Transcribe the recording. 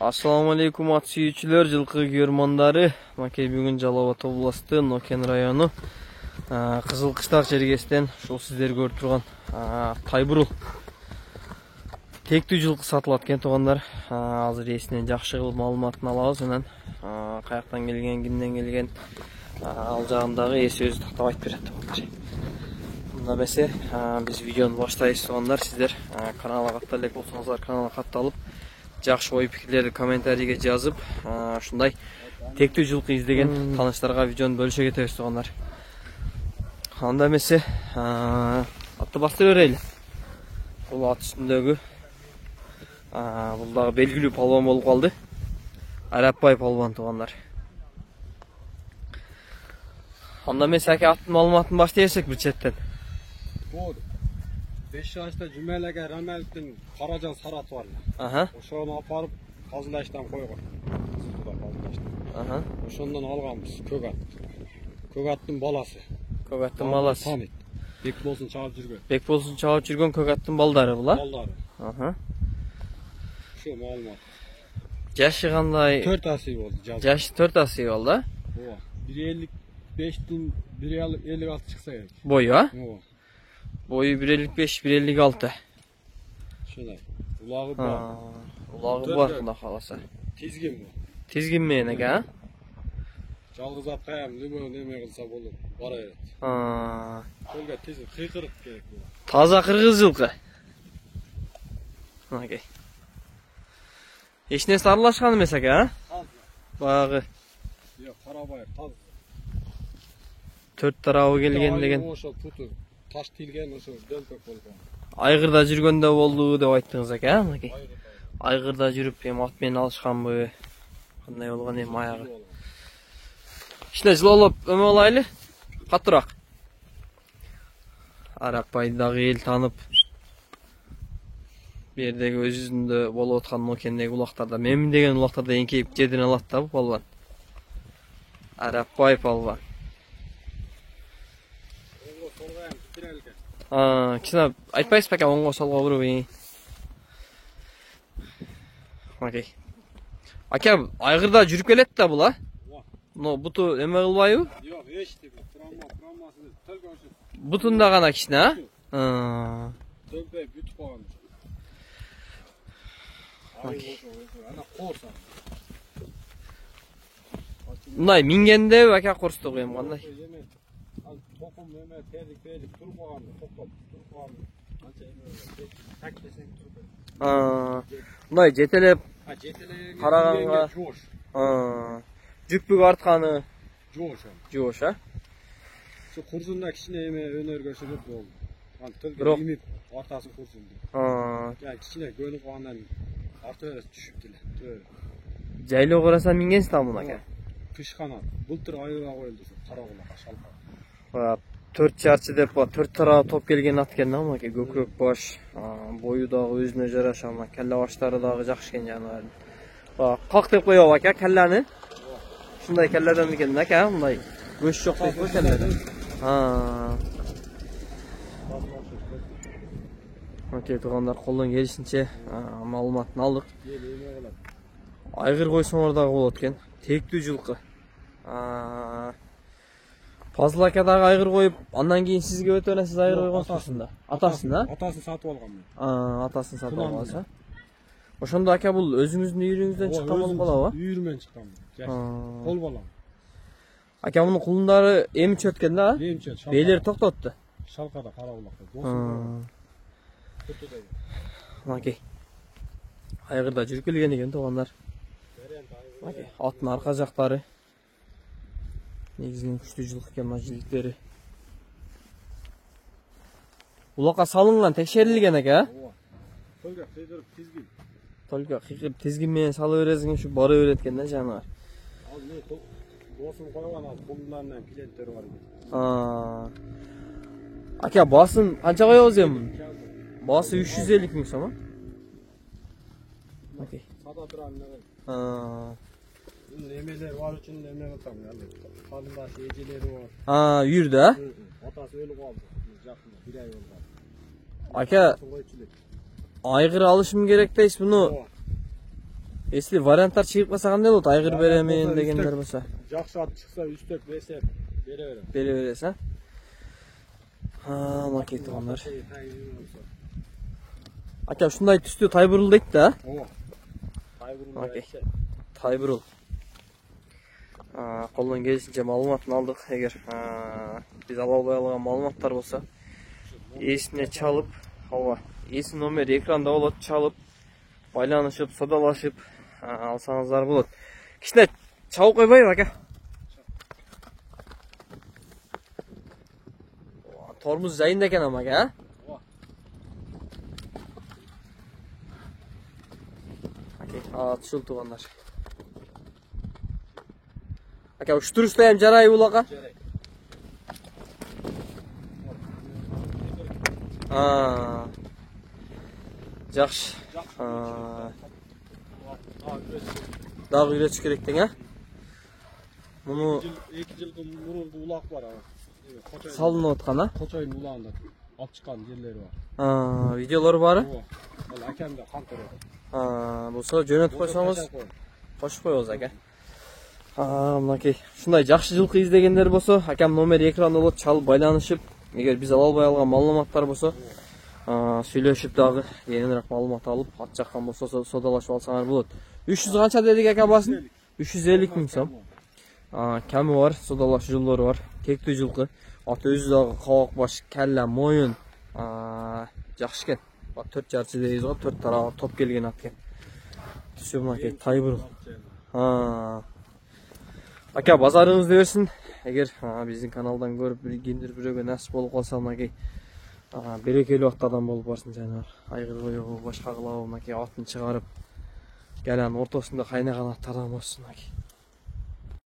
Assalamu alaikum at sүйүүчүлөр, жылкы көрмандары. Макей бүгүн Жалал Абад областы Нокен району Кызыл Кыштак жергесинен ушул сиздер көрүп турган Тайбурул тектүү жылкы сатылат экен туугандар. Азыр эсинен жакшы кылып маалыматын алабыз, анан каяктан келген, кимден келген ал жагындагы эс өзү тактап айтып берет туугандар. Мында эмесе биз видеону баштайбыз туугандар. Сиздер каналга катта элек болсоңуздар каналга катталып, жакшы ой пикирлерди комментарийге жазып, ушундай тектүү жылкы издеген тааныштарга видеону бөлүшө кетебиз туугандар. Анда эмесе атты басты берели. Бул ат үстүндөгү бул дагы белгилүү палван болуп калды. Арапбай палван туугандар. Анда эмесе аке аттын маалыматын баштай берсек бир четтен. Бул 5 жашта Жумелеге Рамелдин Каражан сараты бар. Ошону апарып казылаштан койгон. Ошондон алганбыз көк ат. Көк аттын баласы. Көк аттын баласы. Самит. Бек болсун чабып жүргөн. Бек болсун чабып жүргөн көк аттын балдары була. Балдары. Ошо маалымат. Жашы кандай? 4 асый болду. Жашы 4 асый болду. Ооба. 1.55дин 1.56 чыкса керек. Бою, а? Ооба. Boyu 1.55, 1.56. Şunday. Ulağı var. Ulağı var bunda kalasa. Tizgin bu. Tizgin mi yenek ha? Жалгыз ат каям неме кылса болот. Бара берет. Көлгө тизгин кыйкырык керек бул. Таза кыргыз жылкы. Окей. Эч нерсе аралашкан эмес экен, а? Багы. Жок, карабай, таз. 4 тарабы келген деген. Ошо путу таш тилген ошо дөмпөк болгон. Айгырда жүргөндө болду деп айттыңыз эке, а? Айгырда жүрүп эми ат менен алышканбы? Кандай болгон эми аягы? Кичине жылоолоп эме алайлы. Катыраак. Арапбай дагы эл танып. Бу жердеги өзүндө болуп аткан Нокендеги улактарда, мен деген улактарда эңкейип жерден алат да бу палван. Арапбай палван. Кичине айтпайсызбы ака, оңго солго буруп. Окей. Ака, айгырда жүрүп келет да бул, а? Но буту эме кылбайбы? Жок, эчти. Промасы төлгөсү. Бутунда гана кичине, а? Төлбөй бүтүп калган. Ана корса. Мындай мингенде ака корстук эми кандай? Tokum meme terlik turmagan tokum. Anca emeğe. Tak desek turmagan. Мындай жетелеп Жетелеп караганга. Жош. Жүкпүк артканы. Жош. Жош, а? Şu kursunda kişine emeğe önörgösülüp oldu. Hani tölge imip ortası kursunda. Yani kişine gönül koğandan artı öyle düşüp dile. Жайлоо караса минген стамын ака. Kış kanat. Bultur ayıra koyuldu şu karavula şalka. 4 чарчы деп 4 тарап топ келген ат экен да, аке. Көкүрөк баш, бою дагы өзүнө жараша, келе баштары дагы жакшы экен жанагы. Как деп коёбу ака, келлени. Ушундай келледен экен да, ака, мындай көз жок дейт го келледе. Окей, туугандар, колдон келишинче маалыматын алдык. Айгыр койсоңор дагы болот экен. Тектүү жылкы. Фазыл ака дагы айгыр коюп, андан кийин сизге өтө эле сиз айгыр койгонсуңуз да. Атасын да? Атасын сатып алган мен. Атасын сатып алгансыз. Ошондо ака бул өзүңүздүн үйрүңүздөн чыккан болуп калабы? Үйүрмөн чыккан. Кол балам. Ака мунун кулундары эмчи өткөн да? Эмчи. Бейлери токтотту. Шалкада карабулакта. Досун. Окей. Айгырда жүрүп келген экен туугандар. Окей. Аттын арка жактары негизинен күчтүү жылкы экен, жиликтери. Улакка салынган, текшерилген экен, а? Тölge кыйдырып тизгин. Тölge кыйдырып тизгин менен салып бересиң, ушу бара берет экен да жанагы. Ал не досун койгон ал кулундан клиенттери бар. Ака, басын канча коебуз эми? Басы 350 миң сом, а? Окей. Сата туран эмне? Эмелер бар үчүн эме кылсам, калындаш эжелери бар. Үйүрдү, а? Атасы өлүп калды. Жакында 1 ай болду. Ака, айгыр алышым керек дейсиз, буну Если варианттар чыгып калса кандай болот? Айгыр беремен дегендер болсо. Жакшы ат чыкса 3-4 5 бере берем. Бере бересиз, а? Макей туугандар. Ака, ушундай түстүү тайбурул дейт да? Ооба. Тайбурул. Окей. Тайбурул. Колдон келишинче маалыматын алдык. Эгер биз ала албай калган маалыматтар болсо, эсине чалып, ооба, эси номери экранда болот, чалып, байланышып, содалашып алсаңыздар болот. Кичине чабып койбойбу, ака? Тормуз жайында экен ама, ака, Окей, түшүл туугандар. Ака, уштуруштай жарайбы бул, ака? Жарайт. Жакшы. Дагы үйрөтүш керек дең, а? Муну 2 жылкы мурунку улак бар. салынып аткан, а? Кочойдун улагында алып чыккан жерлери бар. Видеолор бары? Ооба. Ал акамда кантырып. Болсо жөнөтүп койсоңуз, кошуп коебуз, ака. Мынакей. Ушундай жакшы жылкы издегендер болсо, акам номери экранда болот, чалып байланышып, эгер биз ала албай калган маалыматтар болсо, сүйлөшүп дагы кененирээк маалымат алып, ат жаккан болсо содалашып алсаңар болот. 300 канча дедик, ака, басын? 350 миң сом. Ками бар, содалашуу жолдору бар. Тектүү жылкы. Ат өзү дагы кабак баш, келле, моюн. Жакшы экен. 4 жарчы дейбиз го, 4 тарабы топ келген ат экен. Түшү мынакей тайбурул. Ака, базарыңызды берсин. Эгер биздин каналдан көрүп кимдир бирөөгө насип болуп калса, мынакей берекелүү аттардан болуп барсын, жана айгыр коёбу, башка кылабы, мынакей атын чыгарып, келанын ортосунда кайнаган аттардан болсун, мынакей.